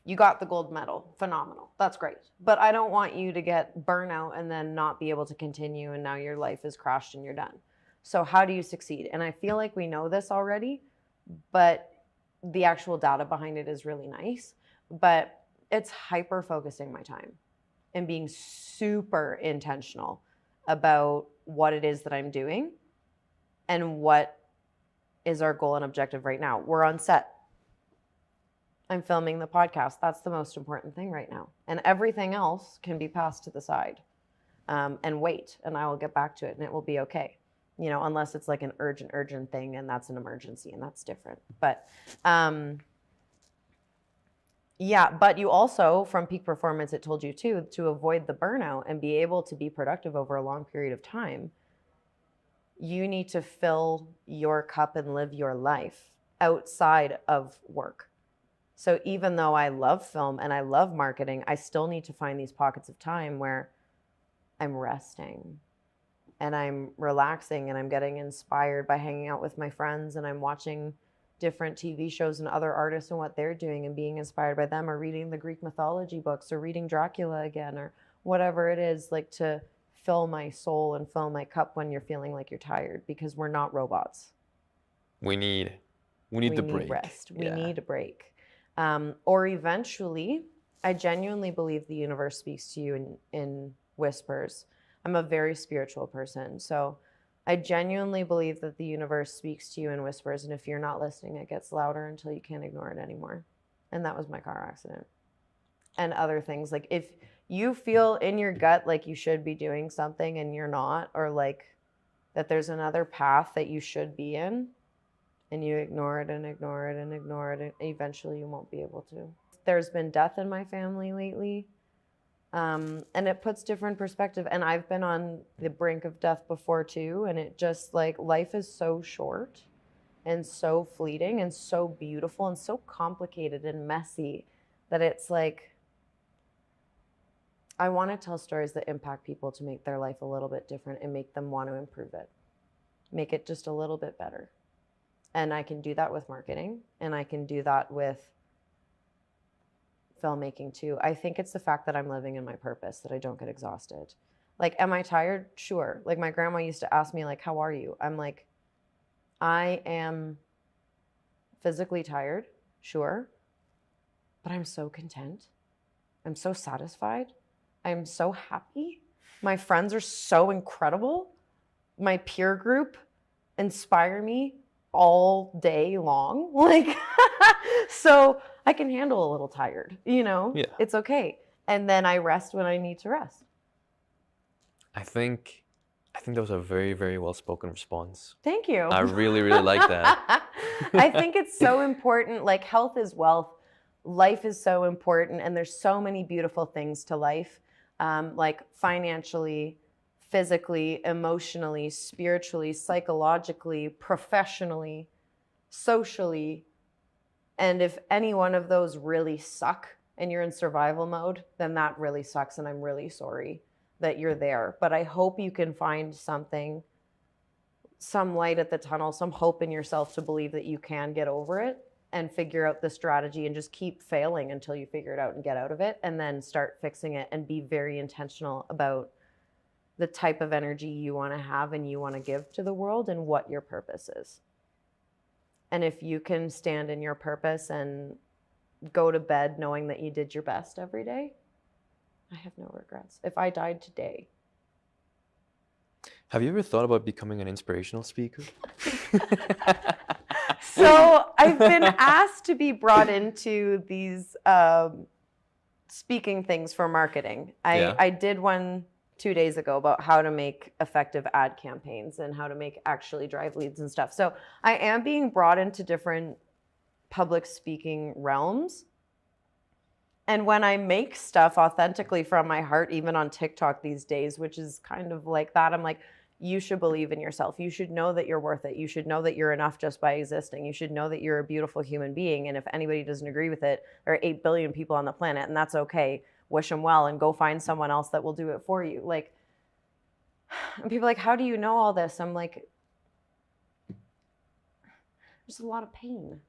you got the gold medal. Phenomenal. That's great. But I don't want you to get burnout and then not be able to continue and now your life is crashed and you're done. So how do you succeed? And I feel like we know this already, but the actual data behind it is really nice. But it's hyper-focusing my time and being super intentional about what it is that I'm doing and what is our goal and objective right now. We're on set. I'm filming the podcast. That's the most important thing right now. And everything else can be passed to the side and wait, and I will get back to it and it will be okay. You know, unless it's like an urgent thing and that's an emergency and that's different. But yeah, but you also, from Peak Performance, it told you too, to avoid the burnout and be able to be productive over a long period of time, you need to fill your cup and live your life outside of work. So even though I love film and I love marketing, I still need to find these pockets of time where I'm resting and I'm relaxing and I'm getting inspired by hanging out with my friends and I'm watching different TV shows and other artists and what they're doing and being inspired by them, or reading the Greek mythology books or reading Dracula again or whatever it is, like to fill my soul and fill my cup when you're feeling like you're tired, because we're not robots. We need the break. Rest. We need a break. Or eventually, I genuinely believe the universe speaks to you in whispers. I'm a very spiritual person, so I genuinely believe that the universe speaks to you in whispers, and if you're not listening, it gets louder until you can't ignore it anymore. And that was my car accident. And other things, like if you feel in your gut like you should be doing something and you're not, or like that there's another path that you should be in, and you ignore it and ignore it and ignore it, and eventually you won't be able to. There's been death in my family lately. And it puts different perspective. And I've been on the brink of death before too. And it just, like, life is so short and so fleeting and so beautiful and so complicated and messy that it's like, I want to tell stories that impact people to make their life a little bit different and make them want to improve it, make it just a little bit better. And I can do that with marketing, and I can do that with filmmaking too. I think it's the fact that I'm living in my purpose that I don't get exhausted. Like, am I tired? Sure. Like, my grandma used to ask me, like, how are you? I'm like, I am physically tired, sure, but I'm so content. I'm so satisfied. I'm so happy. My friends are so incredible. My peer group inspire me all day long. Like, so I can handle a little tired, you know? Yeah. It's okay. And then I rest when I need to rest. I think that was a very, very well-spoken response. Thank you. I really, really like that. I think it's so important. Like, health is wealth. Life is so important. And there's so many beautiful things to life, like financially, physically, emotionally, spiritually, psychologically, professionally, socially. And if any one of those really suck and you're in survival mode, then that really sucks. And I'm really sorry that you're there. But I hope you can find something, some light at the tunnel, some hope in yourself to believe that you can get over it and figure out the strategy and just keep failing until you figure it out and get out of it, and then start fixing it and be very intentional about the type of energy you want to have and you want to give to the world and what your purpose is. And if you can stand in your purpose and go to bed knowing that you did your best every day, I have no regrets. If I died today. Have you ever thought about becoming an inspirational speaker? So I've been asked to be brought into these speaking things for marketing. I did one 2 days ago about how to make effective ad campaigns and how to make actually drive leads and stuff. So I am being brought into different public speaking realms. And when I make stuff authentically from my heart, even on TikTok these days, which is kind of like that, I'm like, you should believe in yourself. You should know that you're worth it. You should know that you're enough just by existing. You should know that you're a beautiful human being. And if anybody doesn't agree with it, there are 8 billion people on the planet, and that's okay. Wish them well and go find someone else that will do it for you. Like, and people are like, how do you know all this? I'm like, there's a lot of pain.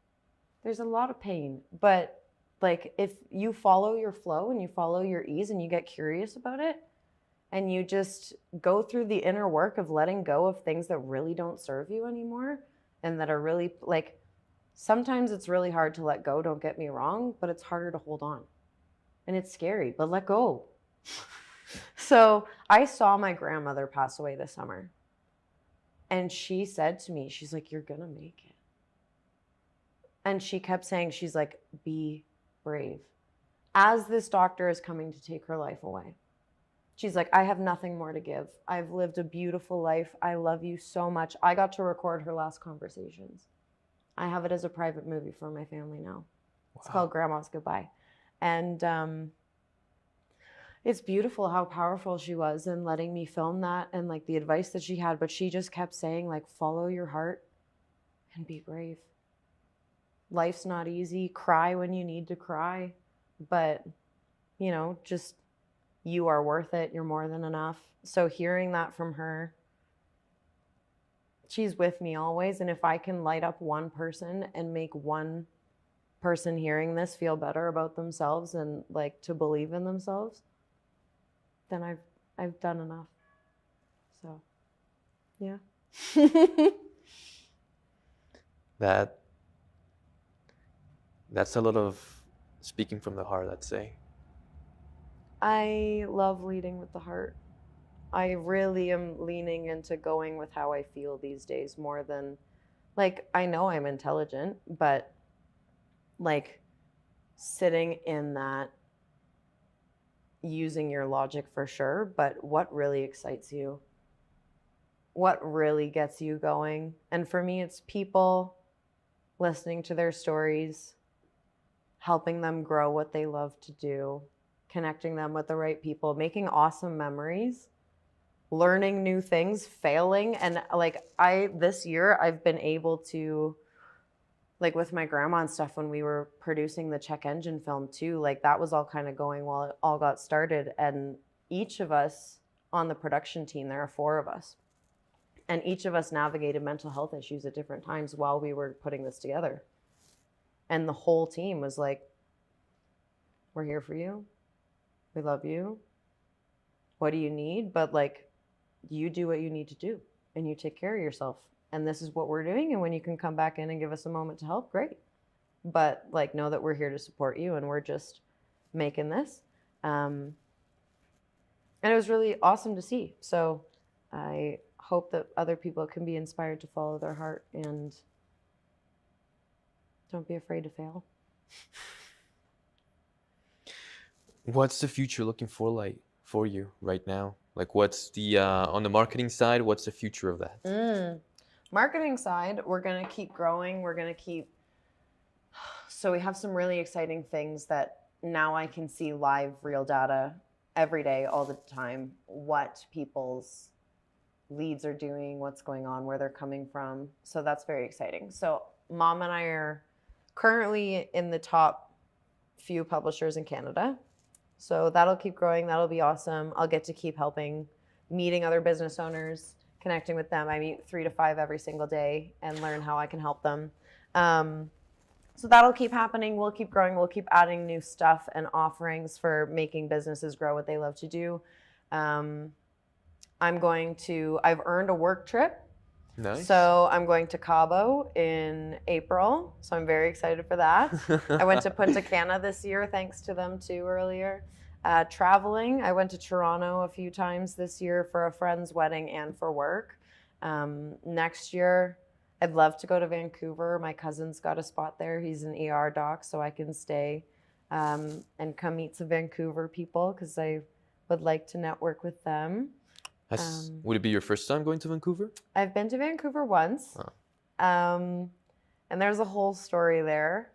There's a lot of pain. But like, if you follow your flow and you follow your ease and you get curious about it, and you just go through the inner work of letting go of things that really don't serve you anymore and that are really, like, sometimes it's really hard to let go, don't get me wrong, but it's harder to hold on. And it's scary, but let go. So I saw my grandmother pass away this summer. And she said to me, she's like, you're gonna make it. And she kept saying, she's like, be brave. As this doctor is coming to take her life away. She's like, I have nothing more to give. I've lived a beautiful life. I love you so much. I got to record her last conversations. I have it as a private movie for my family now. Wow. It's called Grandma's Goodbye. And it's beautiful how powerful she was in letting me film that and like the advice that she had. But she just kept saying, like, follow your heart and be brave. Life's not easy. Cry when you need to cry. But, you know, just... you are worth it. You're more than enough. So hearing that from her, she's with me always. And if I can light up one person and make one person hearing this feel better about themselves and like to believe in themselves, then I've done enough. So, yeah. That's a lot of speaking from the heart, I'd say. I love leading with the heart. I really am leaning into going with how I feel these days more than, like, I know I'm intelligent, but like sitting in that, using your logic for sure, but what really excites you? What really gets you going? And for me, it's people, listening to their stories, helping them grow what they love to do, connecting them with the right people, making awesome memories, learning new things, failing. And like this year, I've been able to, like with my grandma and stuff, when we were producing the check engine film too, like that was all kind of going while it all got started. And each of us on the production team, there are 4 of us, and each of us navigated mental health issues at different times while we were putting this together. And the whole team was like, we're here for you. We love you. What do you need? But like, you do what you need to do and you take care of yourself. And this is what we're doing. And when you can come back in and give us a moment to help, great. But like, know that we're here to support you and we're just making this. And it was really awesome to see. So I hope that other people can be inspired to follow their heart and don't be afraid to fail. What's the future looking for like for you right now? Like, what's the on the marketing side, what's the future of that? Marketing side, we're going to keep growing. We're going to keep, so we have some really exciting things that now I can see live real data every day, all the time, what people's leads are doing, what's going on, where they're coming from. So that's very exciting. So Mom and I are currently in the top few publishers in Canada. So that'll keep growing. That'll be awesome. I'll get to keep helping, meeting other business owners, connecting with them. I meet 3 to 5 every single day and learn how I can help them. So that'll keep happening. We'll keep growing. We'll keep adding new stuff and offerings for making businesses grow what they love to do. I've earned a work trip. Nice. So I'm going to Cabo in April. So I'm very excited for that. I went to Punta Cana this year, thanks to them too earlier. Traveling, I went to Toronto a few times this year for a friend's wedding and for work. Next year, I'd love to go to Vancouver. My cousin's got a spot there. He's an ER doc, so I can stay and come meet some Vancouver people because I would like to network with them. Would it be your first time going to Vancouver? I've been to Vancouver once, and there's a whole story there.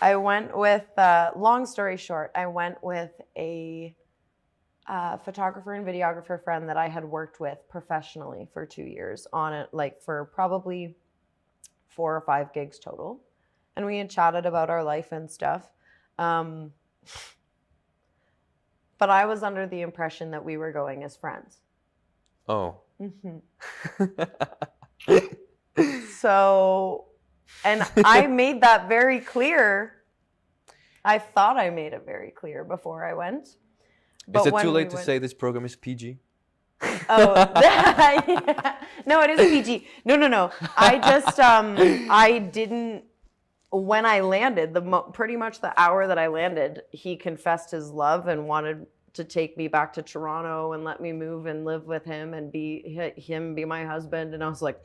I went with, long story short, I went with a photographer and videographer friend that I had worked with professionally for 2 years on it, like for probably 4 or 5 gigs total. And we had chatted about our life and stuff. But I was under the impression that we were going as friends. Oh. So, and I made that very clear. I thought I made it very clear before I went. But is it too late to say this program is PG? Oh, yeah. No, it is PG. No. I just, I didn't, when I landed, pretty much the hour that I landed, he confessed his love and wanted to take me back to Toronto and let me move and live with him and be my husband. And I was like,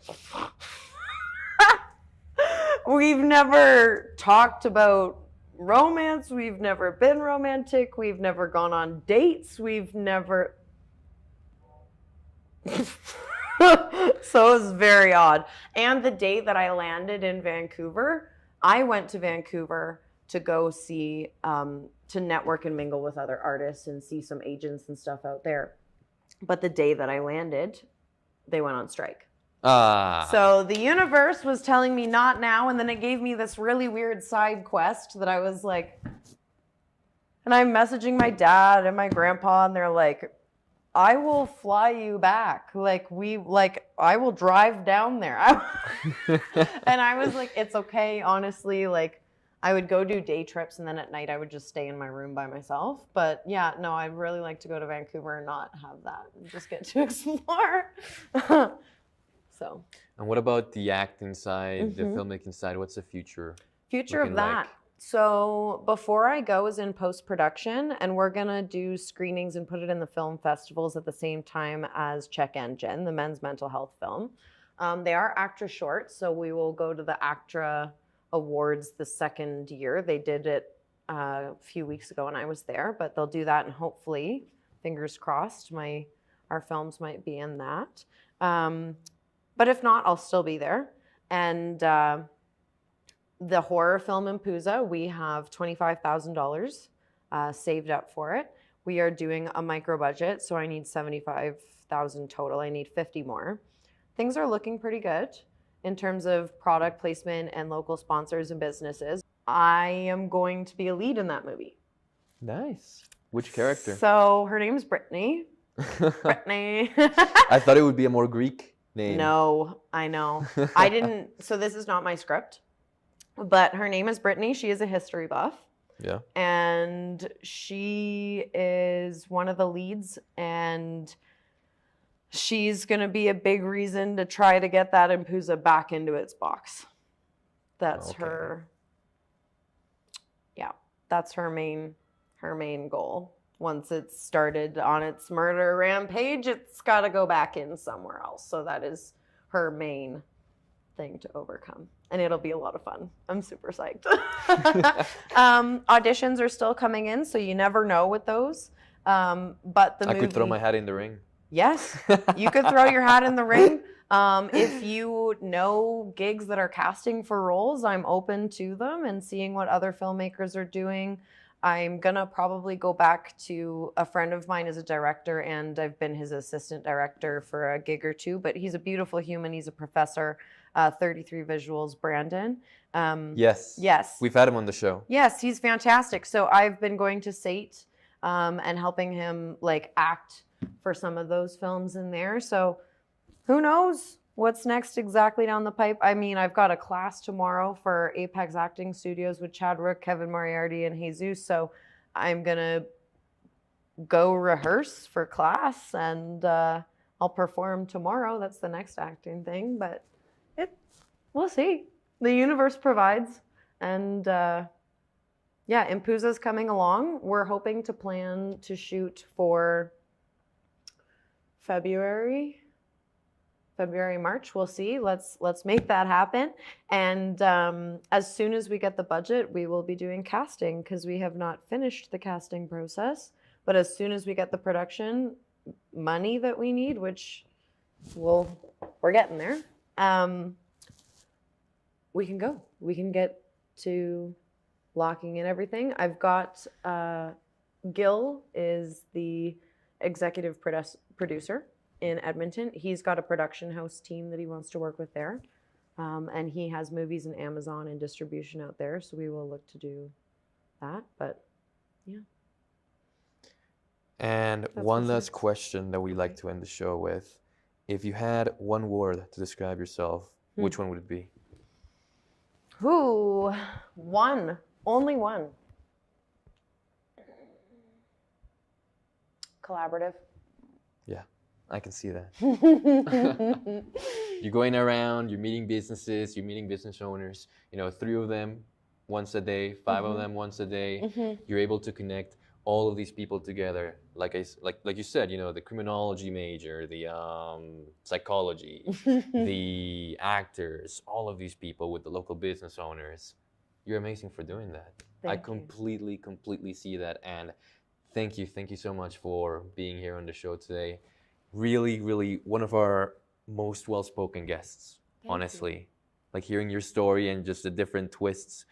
we've never talked about romance. We've never been romantic. We've never gone on dates. We've never. So it was very odd. And the day that I landed in Vancouver, I went to Vancouver to go see, to network and mingle with other artists and see some agents and stuff out there. But the day that I landed, they went on strike. So the universe was telling me not now, and then it gave me this really weird side quest that I was like, and I'm messaging my dad and my grandpa, and they're like, I will fly you back. I will drive down there. And I was like, it's okay, honestly. Like, I would go do day trips, and then at night I would just stay in my room by myself. But yeah, no, I'd really like to go to Vancouver and not have that. Just get to explore. So. And what about the acting side, the filmmaking side? What's the future? Future of that. Like? So Before I Go is in post-production, and we're going to do screenings and put it in the film festivals at the same time as Check Engine, the men's mental health film. They are ACTRA shorts, so we will go to the ACTRA Awards the second year. They did it a few weeks ago and I was there, but they'll do that, and hopefully, fingers crossed, our films might be in that. But if not, I'll still be there. And the horror film in Puza, we have $25,000 saved up for it. We are doing a micro budget, so I need $75,000 total. I need 50 more. Things are looking pretty good in terms of product placement and local sponsors and businesses. I am going to be a lead in that movie. Nice. Which character? So her name's Brittany. Brittany. I thought it would be a more Greek name. No, I know. I didn't. So this is not my script. But her name is Brittany. She is a history buff. Yeah. And she is one of the leads, and she's going to be a big reason to try to get that Impuza back into its box. That's her. Yeah, that's her main goal. Once it's started on its murder rampage, it's got to go back in somewhere else. So that is her main thing to overcome. And it'll be a lot of fun. I'm super psyched. Auditions are still coming in, so you never know with those. But the movie, I could throw my hat in the ring. Yes, you could throw your hat in the ring. If you know gigs that are casting for roles, I'm open to them and seeing what other filmmakers are doing. I'm going to probably go back to a friend of mine as a director, and I've been his assistant director for a gig or two, but he's a beautiful human. He's a professor, 33 Visuals, Brandon. Yes. Yes. We've had him on the show. Yes, he's fantastic. So I've been going to SAIT and helping him like act for some of those films in there. So who knows what's next exactly down the pipe. I mean, I've got a class tomorrow for Apex Acting Studios with Chadwick, Kevin Moriarty, and Jesus. So I'm going to go rehearse for class, and I'll perform tomorrow. That's the next acting thing, but we'll see. The universe provides. And yeah, Impuza's coming along. We're hoping to plan to shoot for February, March. We'll see. Let's make that happen. And as soon as we get the budget, we will be doing casting, because we have not finished the casting process. But as soon as we get the production money that we need, which we're getting there, we can go. We can get to locking in everything. I've got Gil is the executive producer in Edmonton. He's got a production house team that he wants to work with there. And he has movies in Amazon and distribution out there. So we will look to do that. But yeah. And that's one last question that we like to end the show with. If you had one word to describe yourself, which one would it be? One. Only one. Collaborative. Yeah, I can see that. You're going around, you're meeting businesses, you're meeting business owners, 3 of them once a day, 5 of them once a day. You're able to connect all of these people together. Like you said, the criminology major, the psychology, the actors, all of these people with the local business owners. You're amazing for doing that. I completely see that. And thank you so much for being here on the show today. Really, really one of our most well-spoken guests, honestly. Like hearing your story and just the different twists.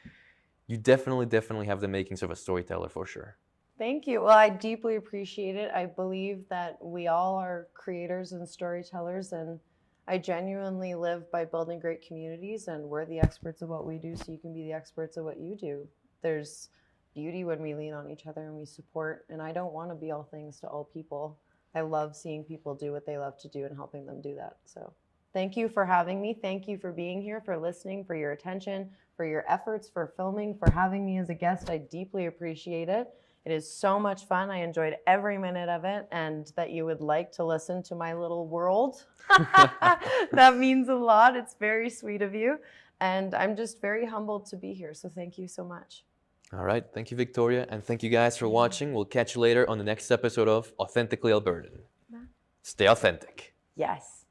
You definitely have the makings of a storyteller for sure. Thank you. Well, I deeply appreciate it. I believe that we all are creators and storytellers, and I genuinely live by building great communities, and we're the experts of what we do, so you can be the experts of what you do. There's beauty when we lean on each other and we support, and I don't want to be all things to all people. I love seeing people do what they love to do and helping them do that. So thank you for having me. Thank you for being here, for listening, for your attention, for your efforts, for filming, for having me as a guest. I deeply appreciate it. It is so much fun. I enjoyed every minute of it, and that you would like to listen to my little world. That means a lot. It's very sweet of you. And I'm just very humbled to be here. So thank you so much. All right. Thank you, Victoria. And thank you guys for watching. We'll catch you later on the next episode of Authentically Albertan. Stay authentic. Yes.